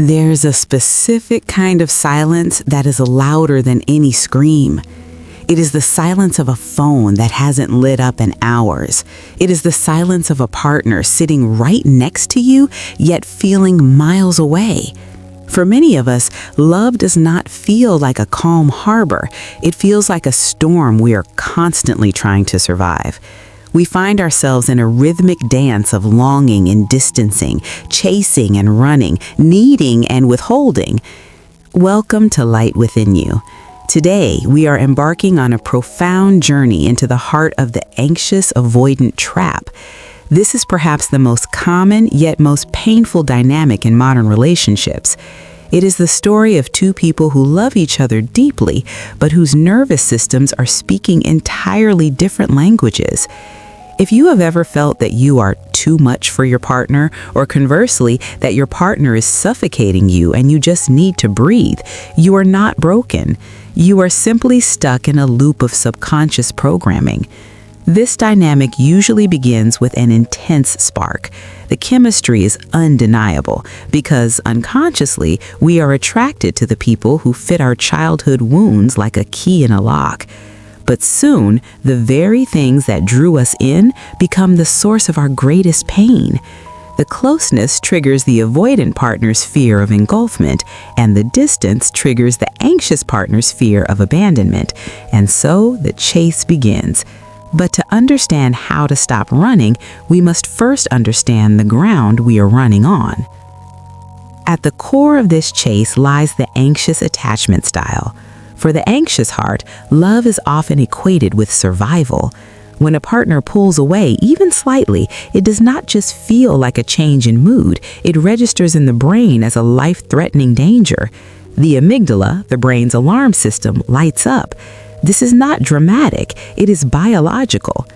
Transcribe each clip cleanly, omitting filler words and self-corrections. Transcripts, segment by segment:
There's a specific kind of silence that is louder than any scream. It is the silence of a phone that hasn't lit up in hours. It is the silence of a partner sitting right next to you, yet feeling miles away. For many of us, love does not feel like a calm harbor. It feels like a storm we are constantly trying to survive. We find ourselves in a rhythmic dance of longing and distancing, chasing and running, needing and withholding. Welcome to Light Within You. Today, we are embarking on a profound journey into the heart of the anxious-avoidant trap. This is perhaps the most common yet most painful dynamic in modern relationships. It is the story of two people who love each other deeply, but whose nervous systems are speaking entirely different languages. If you have ever felt that you are too much for your partner, or conversely, that your partner is suffocating you and you just need to breathe, you are not broken. You are simply stuck in a loop of subconscious programming. This dynamic usually begins with an intense spark. The chemistry is undeniable because unconsciously we are attracted to the people who fit our childhood wounds like a key in a lock. But soon, the very things that drew us in become the source of our greatest pain. The closeness triggers the avoidant partner's fear of engulfment, and the distance triggers the anxious partner's fear of abandonment. And so the chase begins. But to understand how to stop running, we must first understand the ground we are running on. At the core of this chase lies the anxious attachment style. For the anxious heart, love is often equated with survival. When a partner pulls away, even slightly, it does not just feel like a change in mood, it registers in the brain as a life-threatening danger. The amygdala, the brain's alarm system, lights up. This is not dramatic, it is biological.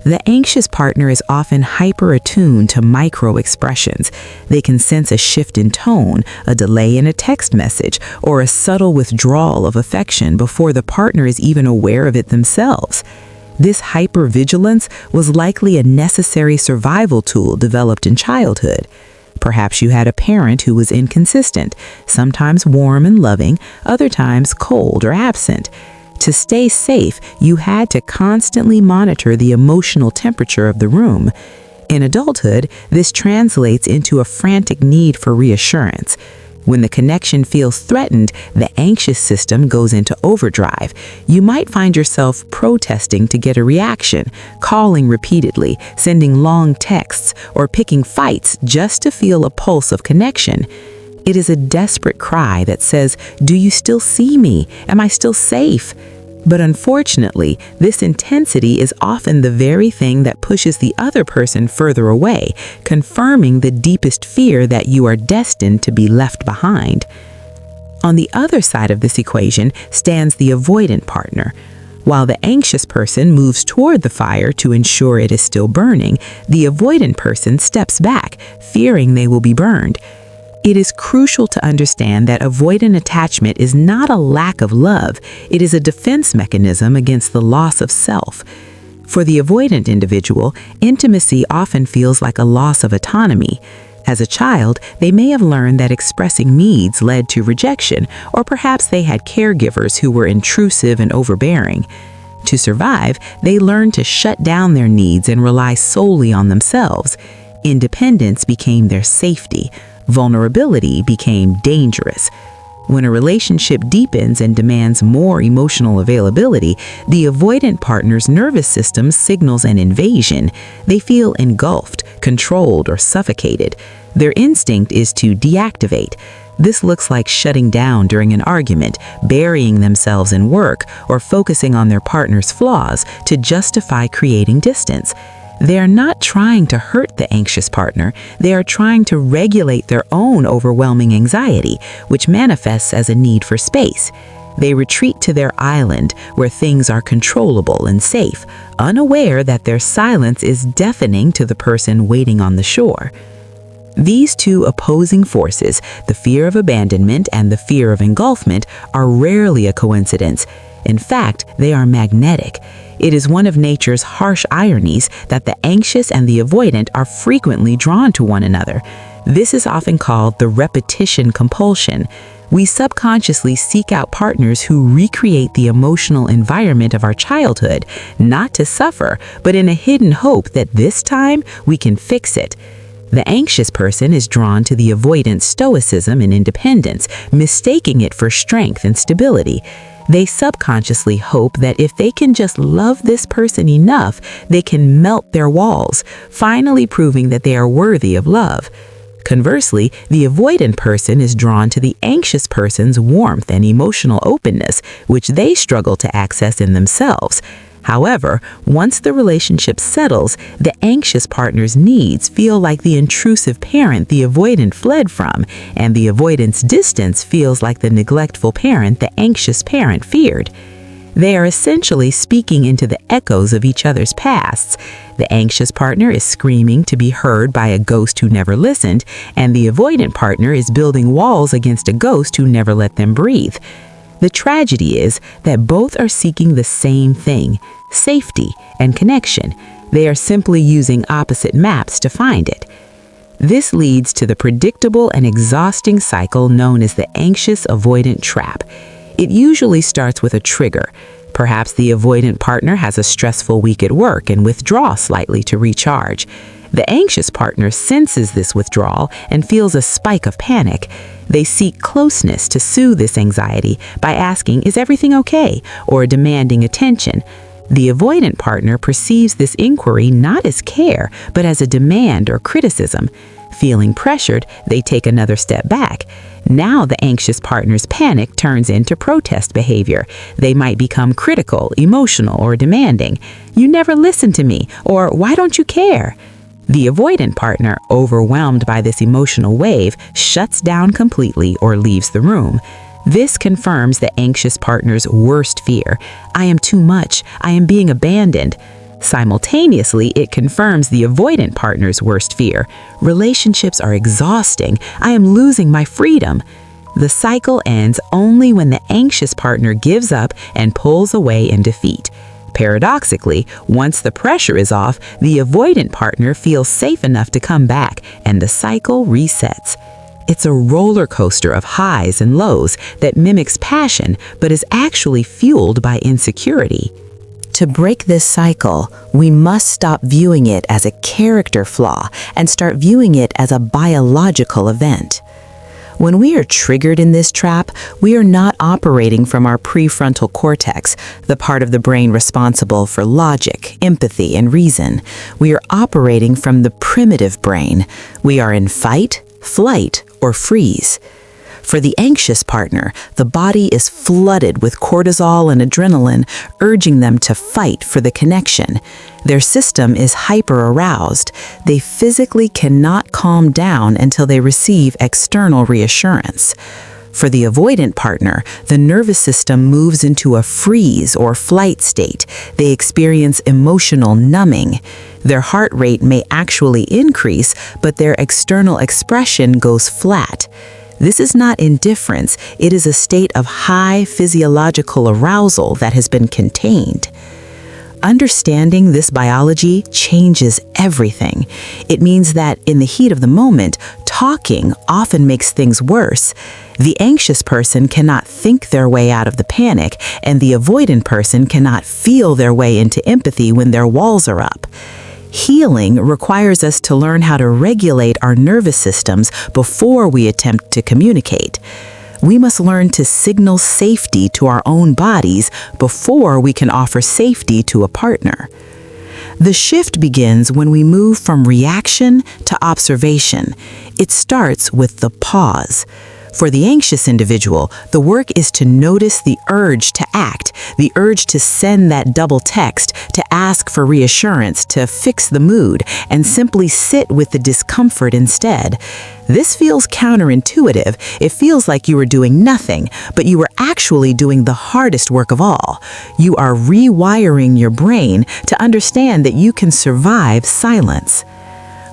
The anxious partner is often hyper-attuned to micro-expressions. They can sense a shift in tone, a delay in a text message, or a subtle withdrawal of affection before the partner is even aware of it themselves. This hypervigilance was likely a necessary survival tool developed in childhood. Perhaps you had a parent who was inconsistent, sometimes warm and loving, other times cold or absent. To stay safe, you had to constantly monitor the emotional temperature of the room. In adulthood, this translates into a frantic need for reassurance. When the connection feels threatened, the anxious system goes into overdrive. You might find yourself protesting to get a reaction, calling repeatedly, sending long texts, or picking fights just to feel a pulse of connection. It is a desperate cry that says, "Do you still see me? Am I still safe?" But unfortunately, this intensity is often the very thing that pushes the other person further away, confirming the deepest fear that you are destined to be left behind. On the other side of this equation stands the avoidant partner. While the anxious person moves toward the fire to ensure it is still burning, the avoidant person steps back, fearing they will be burned. It is crucial to understand that avoidant attachment is not a lack of love, it is a defense mechanism against the loss of self. For the avoidant individual, intimacy often feels like a loss of autonomy. As a child, they may have learned that expressing needs led to rejection, or perhaps they had caregivers who were intrusive and overbearing. To survive, they learned to shut down their needs and rely solely on themselves. Independence became their safety. Vulnerability became dangerous. When a relationship deepens and demands more emotional availability, the avoidant partner's nervous system signals an invasion. They feel engulfed, controlled, or suffocated. Their instinct is to deactivate. This looks like shutting down during an argument, burying themselves in work, or focusing on their partner's flaws to justify creating distance. They are not trying to hurt the anxious partner, they are trying to regulate their own overwhelming anxiety, which manifests as a need for space. They retreat to their island, where things are controllable and safe, unaware that their silence is deafening to the person waiting on the shore. These two opposing forces, the fear of abandonment and the fear of engulfment, are rarely a coincidence. In fact, they are magnetic. It is one of nature's harsh ironies that the anxious and the avoidant are frequently drawn to one another. This is often called the repetition compulsion. We subconsciously seek out partners who recreate the emotional environment of our childhood, not to suffer, but in a hidden hope that this time we can fix it. The anxious person is drawn to the avoidant stoicism and independence, mistaking it for strength and stability. They subconsciously hope that if they can just love this person enough, they can melt their walls, finally proving that they are worthy of love. Conversely, the avoidant person is drawn to the anxious person's warmth and emotional openness, which they struggle to access in themselves. However, once the relationship settles, the anxious partner's needs feel like the intrusive parent the avoidant fled from, and the avoidant's distance feels like the neglectful parent the anxious parent feared. They are essentially speaking into the echoes of each other's pasts. The anxious partner is screaming to be heard by a ghost who never listened, and the avoidant partner is building walls against a ghost who never let them breathe. The tragedy is that both are seeking the same thing, safety and connection. They are simply using opposite maps to find it. This leads to the predictable and exhausting cycle known as the anxious-avoidant trap. It usually starts with a trigger. Perhaps the avoidant partner has a stressful week at work and withdraws slightly to recharge. The anxious partner senses this withdrawal and feels a spike of panic. They seek closeness to soothe this anxiety by asking, "Is everything okay?" or demanding attention. The avoidant partner perceives this inquiry not as care, but as a demand or criticism. Feeling pressured, they take another step back. Now the anxious partner's panic turns into protest behavior. They might become critical, emotional, or demanding. "You never listen to me," or "Why don't you care?" The avoidant partner, overwhelmed by this emotional wave, shuts down completely or leaves the room. This confirms the anxious partner's worst fear. "I am too much. I am being abandoned." Simultaneously, it confirms the avoidant partner's worst fear. "Relationships are exhausting. I am losing my freedom." The cycle ends only when the anxious partner gives up and pulls away in defeat. Paradoxically, once the pressure is off, the avoidant partner feels safe enough to come back, and the cycle resets. It's a roller coaster of highs and lows that mimics passion, but is actually fueled by insecurity. To break this cycle, we must stop viewing it as a character flaw and start viewing it as a biological event. When we are triggered in this trap, we are not operating from our prefrontal cortex, the part of the brain responsible for logic, empathy, and reason. We are operating from the primitive brain. We are in fight, flight, or freeze. For the anxious partner, the body is flooded with cortisol and adrenaline, urging them to fight for the connection. Their system is hyper-aroused. They physically cannot calm down until they receive external reassurance. For the avoidant partner, the nervous system moves into a freeze or flight state. They experience emotional numbing. Their heart rate may actually increase, but their external expression goes flat. This is not indifference, it is a state of high physiological arousal that has been contained. Understanding this biology changes everything. It means that in the heat of the moment, talking often makes things worse. The anxious person cannot think their way out of the panic, and the avoidant person cannot feel their way into empathy when their walls are up. Healing requires us to learn how to regulate our nervous systems before we attempt to communicate. We must learn to signal safety to our own bodies before we can offer safety to a partner. The shift begins when we move from reaction to observation. It starts with the pause. For the anxious individual, the work is to notice the urge to act, the urge to send that double text, to ask for reassurance, to fix the mood, and simply sit with the discomfort instead. This feels counterintuitive. It feels like you are doing nothing, but you are actually doing the hardest work of all. You are rewiring your brain to understand that you can survive silence.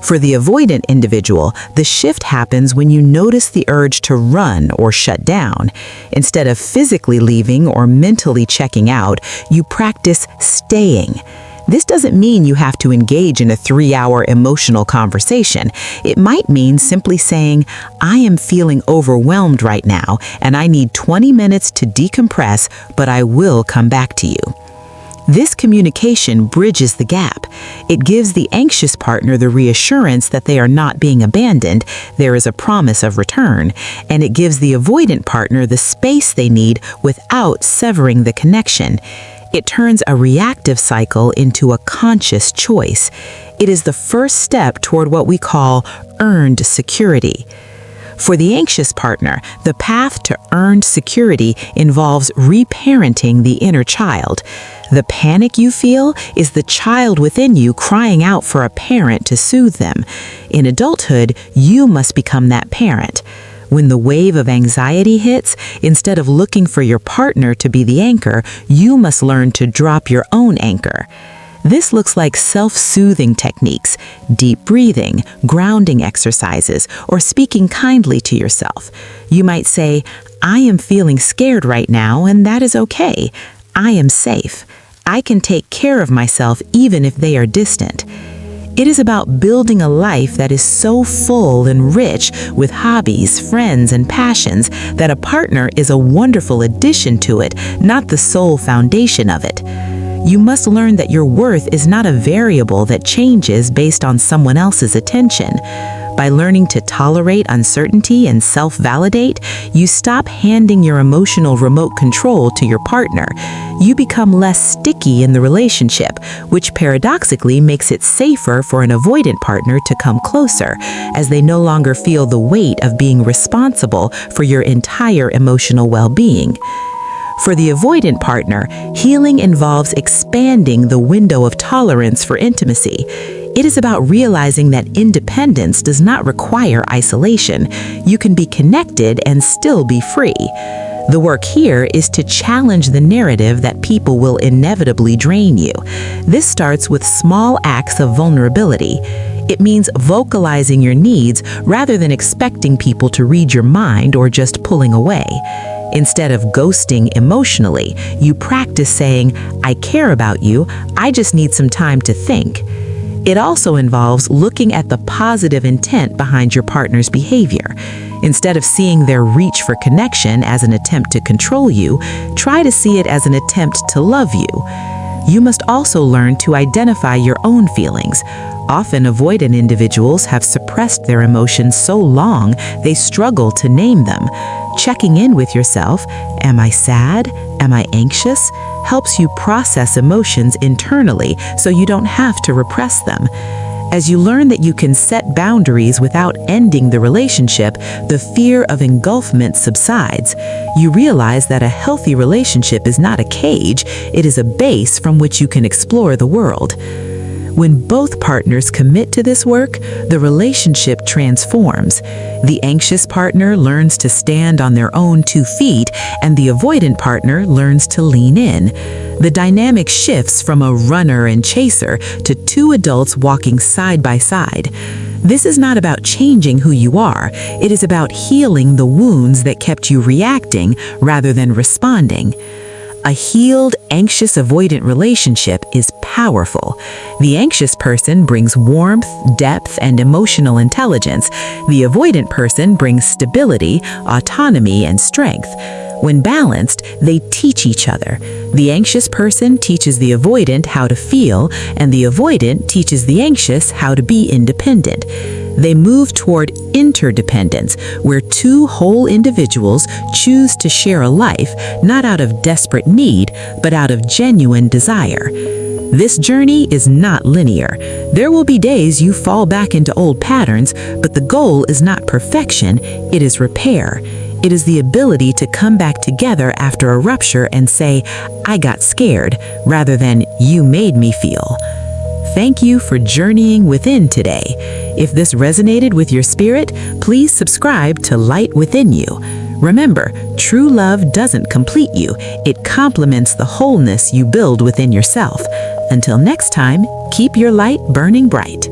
For the avoidant individual, the shift happens when you notice the urge to run or shut down. Instead of physically leaving or mentally checking out, you practice staying. This doesn't mean you have to engage in a 3-hour emotional conversation. It might mean simply saying, I am feeling overwhelmed right now, and I need 20 minutes to decompress, but I will come back to you. This communication bridges the gap. It gives the anxious partner the reassurance that they are not being abandoned, there is a promise of return, and it gives the avoidant partner the space they need without severing the connection. It turns a reactive cycle into a conscious choice. It is the first step toward what we call earned security. For the anxious partner, the path to earned security involves reparenting the inner child. The panic you feel is the child within you crying out for a parent to soothe them. In adulthood, you must become that parent. When the wave of anxiety hits, instead of looking for your partner to be the anchor, you must learn to drop your own anchor. This looks like self-soothing techniques, deep breathing, grounding exercises, or speaking kindly to yourself. You might say, I am feeling scared right now, and that is okay. I am safe. I can take care of myself even if they are distant. It is about building a life that is so full and rich with hobbies, friends, and passions that a partner is a wonderful addition to it, not the sole foundation of it. You must learn that your worth is not a variable that changes based on someone else's attention. By learning to tolerate uncertainty and self-validate, you stop handing your emotional remote control to your partner. You become less sticky in the relationship, which paradoxically makes it safer for an avoidant partner to come closer, as they no longer feel the weight of being responsible for your entire emotional well-being. For the avoidant partner, healing involves expanding the window of tolerance for intimacy. It is about realizing that independence does not require isolation. You can be connected and still be free. The work here is to challenge the narrative that people will inevitably drain you. This starts with small acts of vulnerability. It means vocalizing your needs rather than expecting people to read your mind or just pulling away. Instead of ghosting emotionally, you practice saying, I care about you, I just need some time to think. It also involves looking at the positive intent behind your partner's behavior. Instead of seeing their reach for connection as an attempt to control you, try to see it as an attempt to love you. You must also learn to identify your own feelings. Often avoidant individuals have suppressed their emotions so long they struggle to name them. Checking in with yourself, am I sad? Am I anxious? Helps you process emotions internally so you don't have to repress them. As you learn that you can set boundaries without ending the relationship, the fear of engulfment subsides. You realize that a healthy relationship is not a cage, it is a base from which you can explore the world. When both partners commit to this work, the relationship transforms. The anxious partner learns to stand on their own 2 feet, and the avoidant partner learns to lean in. The dynamic shifts from a runner and chaser to 2 adults walking side by side. This is not about changing who you are. It is about healing the wounds that kept you reacting rather than responding. A healed, anxious-avoidant relationship is powerful. The anxious person brings warmth, depth, and emotional intelligence. The avoidant person brings stability, autonomy, and strength. When balanced, they teach each other. The anxious person teaches the avoidant how to feel, and the avoidant teaches the anxious how to be independent. They move toward interdependence, where 2 whole individuals choose to share a life, not out of desperate need, but out of genuine desire. This journey is not linear. There will be days you fall back into old patterns, but the goal is not perfection, it is repair. It is the ability to come back together after a rupture and say, I got scared, rather than you made me feel. Thank you for journeying within today. If this resonated with your spirit, please subscribe to Light Within You. Remember, true love doesn't complete you. It complements the wholeness you build within yourself. Until next time, keep your light burning bright.